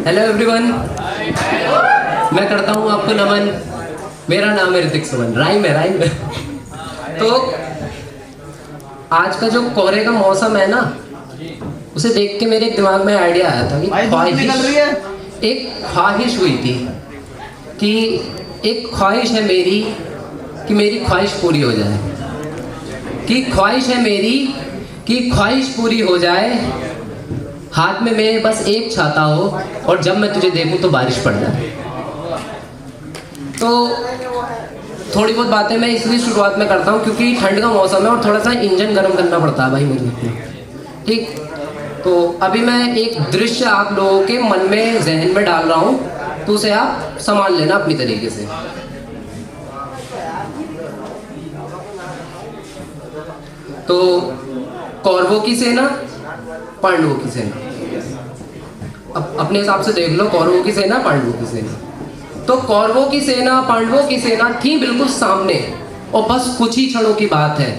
Hello everyone, मैं करता हूँ आपको नमन। मेरा नाम है ऋतिक सुमन। राइम है। तो आज का जो कोहरे का मौसम है ना, उसे देख के मेरे दिमाग में आइडिया आया था कि एक ख्वाहिश हुई थी कि एक ख्वाहिश है मेरी कि मेरी ख्वाहिश पूरी हो जाए, कि ख्वाहिश है मेरी कि ख्वाहिश पूरी हो जाए। हाथ में मेरे बस एक छाता हो और जब मैं तुझे देखूं तो बारिश पड़ जाए। तो थोड़ी बहुत बातें मैं इसलिए शुरुआत में करता हूं क्योंकि ठंड का मौसम है और थोड़ा सा इंजन गर्म करना पड़ता है भाई मुझे। ठीक, तो अभी मैं एक दृश्य आप लोगों के मन में, जहन में डाल रहा हूं, तो उसे आप संभाल लेना अपनी तरीके से। तो कौरवों की सेना, पांडवों की सेना, अब अपने हिसाब से देख लो। कौरवों की सेना, पांडवों की सेना। तो कौरवों की सेना, पांडवों की सेना थी बिल्कुल सामने, और बस कुछ ही क्षणों की बात है,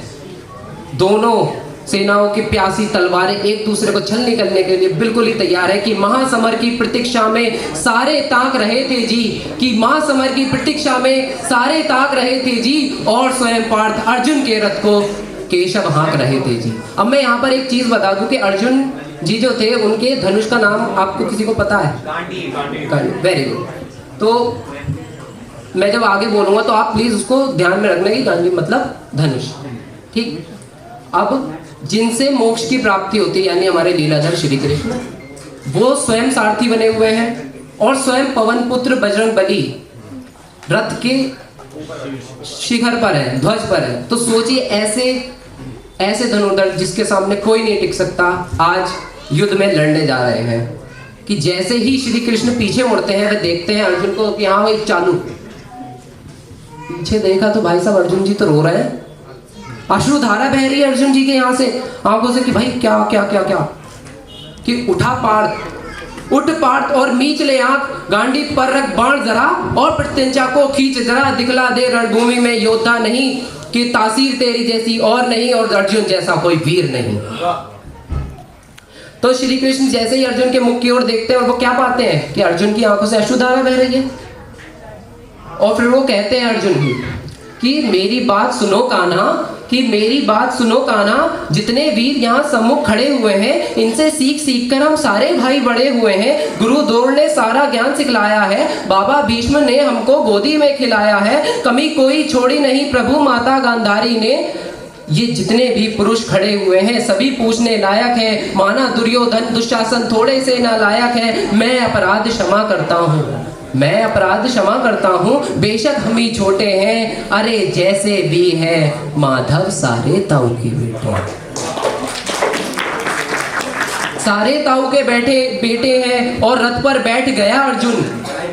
दोनों सेनाओं की प्यासी तलवारें एक दूसरे को छलनी करने के लिए बिल्कुल ही तैयार है कि महासमर की प्रतीक्षा में सारे ताक रहे थे जी, कि महासमर की प्रतीक्षा में सारे ताक रहे थे जी, और स्वयं पार्थ अर्जुन के रथ को केशव हाँक रहे थे जी। अब मैं यहाँ पर एक चीज बता दूं कि अर्जुन जी जो थे, उनके धनुष का नाम आपको किसी को पता है? Very good. तो मैं जब आगे बोलूंगा तो आप प्लीज उसको ध्यान में रखना कि गांधी मतलब धनुष। ठीक, अब जिनसे मोक्ष की प्राप्ति होती है, यानी हमारे लीलाधर श्री कृष्ण, वो स्वयं सारथी बने हुए हैं और स्वयं पवन पुत्र बजरंग बली रथ के शिखर पर है, ध्वज पर है। तो सोचिए ऐसे धनुर्धर जिसके सामने कोई नहीं टिक सकता, आज युद्ध में लड़ने जा रहे हैं कि जैसे ही श्री कृष्ण पीछे मुड़ते हैं, वे देखते हैं अर्जुन को कि हाँ भाई चालू। पीछे देखा तो भाई साहब अर्जुन जी तो रो रहे हैं, अश्रुधारा बह रही है अर्जुन जी के यहाँ से आंखों से कि भाई क्या क्या क्या क्या, कि उठा पार्थ, उठ पार्थ और मीच ले आंख, गांडी पर रख बाण जरा और प्रत्यंचा को खींच जरा, दिखला दे रणभूमि में योद्धा नहीं, कि तासीर तेरी जैसी और नहीं और अर्जुन जैसा कोई वीर नहीं। तो श्री कृष्ण जैसे ही अर्जुन के मुख की ओर देखते हैं और वो क्या पाते हैं कि अर्जुन की आंखों से अश्रुधारा बह रही है, और फिर वो कहते हैं अर्जुन ही कि मेरी बात सुनो कान्हा, कि मेरी बात सुनो कान्हा, जितने वीर यहाँ सम्मुख खड़े हुए हैं इनसे सीख सीख कर हम सारे भाई बड़े हुए हैं। गुरु द्रोण ने सारा ज्ञान सिखलाया है, बाबा भीष्म ने हमको गोदी में खिलाया है, कमी कोई छोड़ी नहीं प्रभु माता गांधारी ने। ये जितने भी पुरुष खड़े हुए हैं सभी पूछने लायक हैं, माना दुर्योधन दुशासन थोड़े से नालायक है। मैं अपराध क्षमा करता हूँ, मैं अपराध क्षमा करता हूँ, बेशक हम ही छोटे हैं, अरे जैसे भी है माधव सारे ताऊ के बेटे, सारे ताऊ के बेटे हैं। और रथ पर बैठ गया अर्जुन,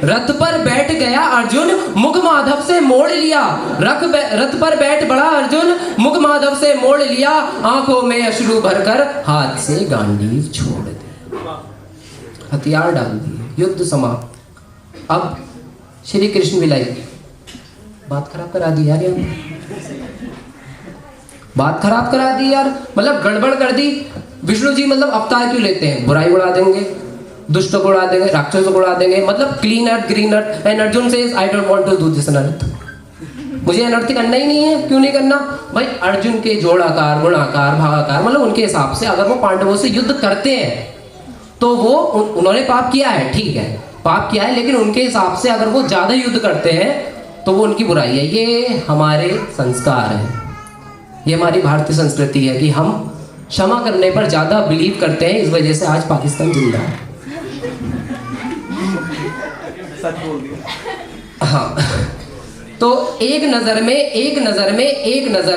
रथ पर बैठ गया अर्जुन, मुख माधव से मोड़ लिया, रथ पर बैठ बड़ा अर्जुन, मुख माधव से मोड़ लिया, आंखों में अश्रु भरकर हाथ से गांडीव छोड़ दी, हथियार डाल दिए, युद्ध समाप्त। अब श्री कृष्ण विलाई, बात खराब करा दी यार, बात खराब करा दी यार, मतलब गड़बड़ कर दी। विष्णु जी मतलब अवतार क्यों लेते हैं? बुराई उड़ा देंगे, दुष्टों को उड़ा देंगे, राक्षसों को उड़ा देंगे, मतलब clean earth green earth. And Arjun says I don't want to do this अनर्थ, मुझे अनर्थ करना ही नहीं है। क्यों नहीं करना भाई? अर्जुन के जोड़ाकार गुणाकार भागाकार, मतलब उनके हिसाब से अगर वो पांडवों से युद्ध करते हैं तो वो उन्होंने पाप किया है, ठीक है पाप किया है, लेकिन उनके हिसाब से अगर वो ज्यादा युद्ध करते हैं तो वो उनकी बुराई है। ये हमारे संस्कार है, ये हमारी भारतीय संस्कृति है कि हम क्षमा करने पर ज्यादा बिलीव करते हैं, इस वजह से आज पाकिस्तान जिंदा है। सच बोल दिया। हाँ, तो एक नजर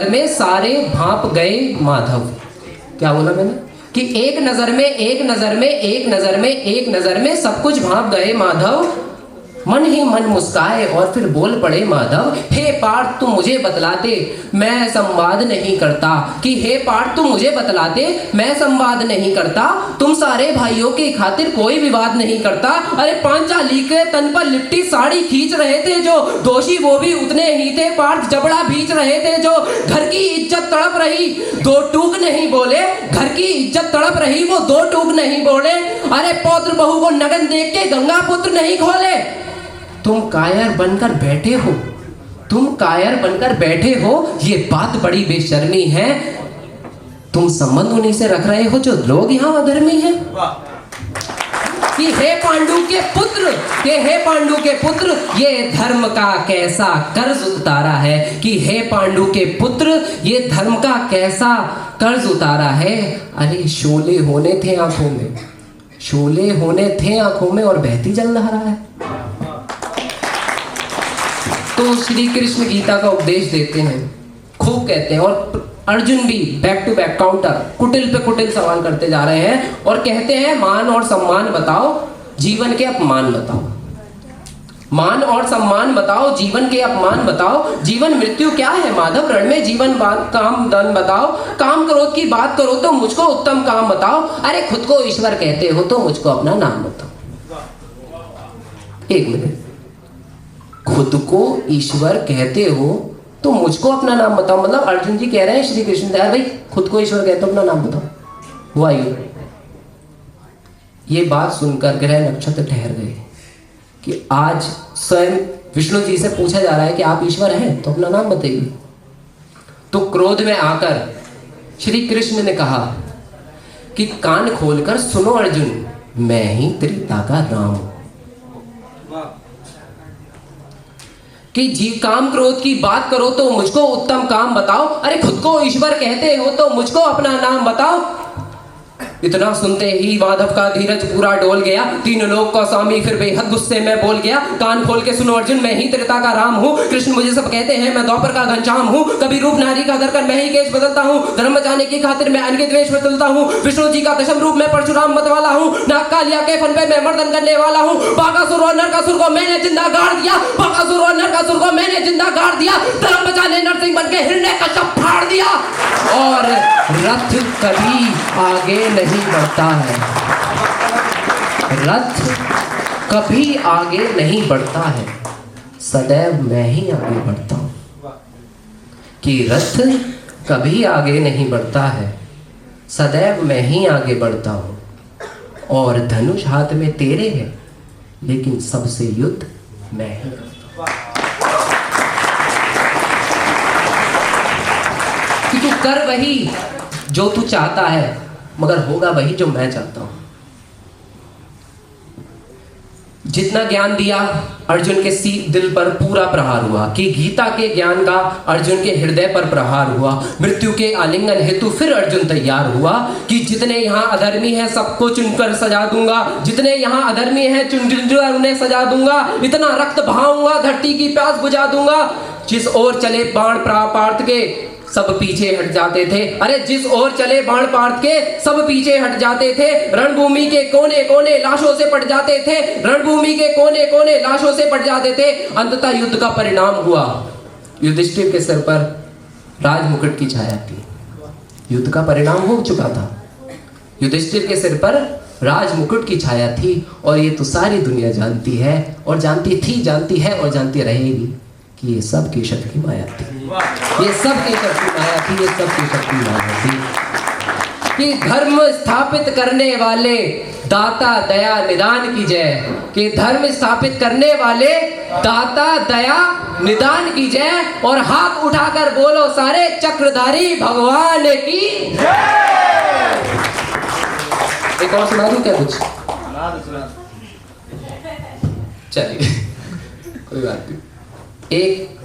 में सारे भांप गए माधव। क्या बोला मैंने? कि एक नजर में सब कुछ भांप गए माधव, मन ही मन मुस्काए और फिर बोल पड़े माधव, हे पार्थ तुम मुझे बतलाते मैं संवाद नहीं करता, कि हे पार्थ तुम मुझे बतलाते मैं संवाद नहीं करता, तुम सारे भाइयों की खातिर कोई विवाद नहीं करता। अरे पांचाली के तन पर लिपटी साड़ी खींच रहे थे जो, दोषी वो भी उतने ही थे, पार्थ जबड़ा भींच रहे थे जो, घर की इज्जत तड़प रही दो टूक नहीं बोले, घर की इज्जत तड़प रही वो दो टूक नहीं बोले। अरे पौत्र बहू को नगन देख के गंगा पुत्र नहीं खोले। तुम कायर बनकर बैठे हो, तुम कायर बनकर बैठे हो, ये बात बड़ी बेशर्मी है। तुम संबंध उन्हीं से रख रहे हो जो लोग यहाँ अधर्मी हैं। कि हे पांडु के पुत्र, कि हे पांडु के पुत्र, ये धर्म का कैसा कर्ज उतारा है, कि हे पांडु के पुत्र ये धर्म का कैसा कर्ज उतारा है। अरे शोले होने थे आंखों में, शोले होने थे आंखों में और बहती जल रहा है। तो श्री कृष्ण गीता का उपदेश देते हैं, खूब कहते हैं, और अर्जुन भी बैक टू बैक काउंटर, कुटिल पे कुटिल सवाल करते जा रहे हैं और कहते हैं मान और सम्मान बताओ, जीवन के अपमान बताओ। मान और सम्मान बताओ, जीवन के अपमान बताओ। जीवन मृत्यु क्या है माधव, रण में जीवन काम धन बताओ। काम क्रोध की बात करो तो मुझको उत्तम काम बताओ। अरे खुद को ईश्वर कहते हो तो मुझको अपना नाम बताओ। एक मिनट, खुद को ईश्वर कहते हो तो मुझको अपना नाम बताओ। मतलब अर्जुन जी कह रहे हैं श्री कृष्ण भाई खुद को ईश्वर कहते हो, अपना नाम बताओ। हुआ ये बात सुनकर ग्रह नक्षत्र ठहर गए कि आज स्वयं विष्णु जी से पूछा जा रहा है कि आप ईश्वर हैं तो अपना नाम बताइए। तो क्रोध में आकर श्री कृष्ण ने कहा कि कान खोलकर सुनो अर्जुन, मैं ही त्रेता का राम हूं। कि जी काम क्रोध की बात करो तो मुझको उत्तम काम बताओ। अरे खुद को ईश्वर कहते हो तो मुझको अपना नाम बताओ। इतना सुनते ही माधव का धीरज पूरा डोल गया। तीनों लोग का स्वामी फिर बेहद गुस्से में बोल गया, कान खोल के सुनो अर्जुन, मैं ही त्रेता का राम हूँ। कृष्ण मुझे सब कहते हैं, मैं द्वापर का घनश्याम हूँ। कभी रूप नारी का धरकर मैं ही केश बदलता हूँ। धर्म बचाने की खातिर मैं अन्य द्वेष में तुलता हूँ। विष्णु जी का दशम रूप में परशुराम मत वाला हूँ। नाग कालिया के फन पे मैं मर्दन करने वाला हूँ। बाकासुर और नरकासुर को मैंने जिंदा गाड़ दिया। बाकासुर और नरकासुर को मैंने जिंदा गाड़ दिया। धर्म बचाने नरसिंह बन के हिरण्यकश्यप फाड़ दिया। और रथ कभी आगे नहीं बढ़ता है, रथ कभी आगे नहीं बढ़ता है, सदैव मैं ही आगे बढ़ता हूं। कि रथ कभी आगे नहीं बढ़ता है, सदैव मैं ही आगे बढ़ता हूं। और धनुष हाथ में तेरे है, लेकिन सबसे युद्ध मैं ही करता हूं। कि तू कर वही जो तू चाहता है, मगर होगा वही जो मैं चाहता हूं। जितना ज्ञान दिया अर्जुन के दिल पर पूरा प्रहार हुआ। कि गीता के ज्ञान का अर्जुन के हृदय पर प्रहार हुआ। मृत्यु के आलिंगन हेतु फिर अर्जुन तैयार हुआ कि जितने यहाँ अधर्मी हैं सबको चुनकर सजा दूंगा, जितने यहाँ अधर्मी हैं चुन चुनकर उन्हें सजा दूंगा। इतना रक्त बहाऊंगा, धरती की प्यास बुझा दूंगा। जिस ओर चले बाण पार्थ के सब पीछे हट जाते थे। अरे जिस ओर चले बाण पार्थ के सब पीछे हट जाते थे। रणभूमि के कोने कोने लाशों से पट जाते थे। रणभूमि के कोने कोने लाशों से पट जाते थे। अंततः युद्ध का परिणाम हुआ, युधिष्ठिर के सिर पर राजमुकुट की छाया थी। युद्ध का परिणाम हो चुका था, युधिष्ठिर के सिर पर राजमुकुट की छाया थी। और ये तो सारी दुनिया जानती है, और जानती थी, जानती है और जानती रहेगी कि ये सब केशव की माया थी। ये सब केशव की माया थी, ये सब केशव की माया थी। कि धर्म स्थापित करने वाले दाता दया निदान की जय। कि धर्म स्थापित करने वाले दाता दया निदान की जय। और हाथ उठाकर बोलो सारे, चक्रधारी भगवान की जय। एक और सुना दूं क्या कुछ? चलिए कोई बात नहीं, एक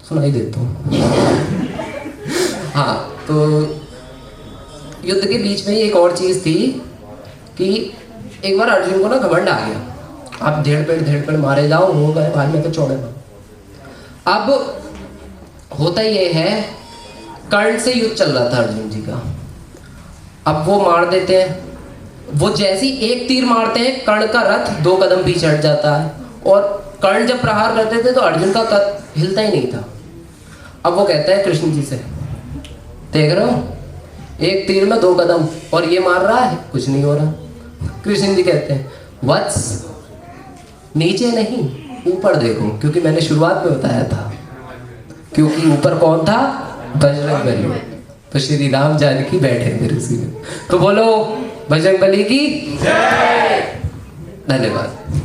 सुनाई देता हूँ। हाँ, तो युद्ध के बीच में एक और चीज थी कि एक बार अर्जुन को ना घमंड आ गया, आप धेड़ पेड़ मारे जाओ, हो गए भाई में तो छोड़े ना। अब होता ये है, कर्ण से युद्ध चल रहा था अर्जुन जी का। अब वो मार देते हैं, वो जैसी एक तीर मारते हैं, कर्ण का रथ 2 कदम पीछे हट जाता है और कर्ण जब प्रहार करते थे तो अर्जुन का कद हिलता ही नहीं था। अब वो कहता है कृष्ण जी से, देख रहे हो, एक तीर में 2 कदम, और ये मार रहा है, कुछ नहीं हो रहा। कृष्ण जी कहते हैं, वत्स नीचे नहीं ऊपर देखो, क्योंकि मैंने शुरुआत में बताया था, क्योंकि ऊपर कौन था? बजरंगबली। तो श्री राम जानकी बैठे मेरे उसी में। तो बोलो बजरंगबली की जय। धन्यवाद।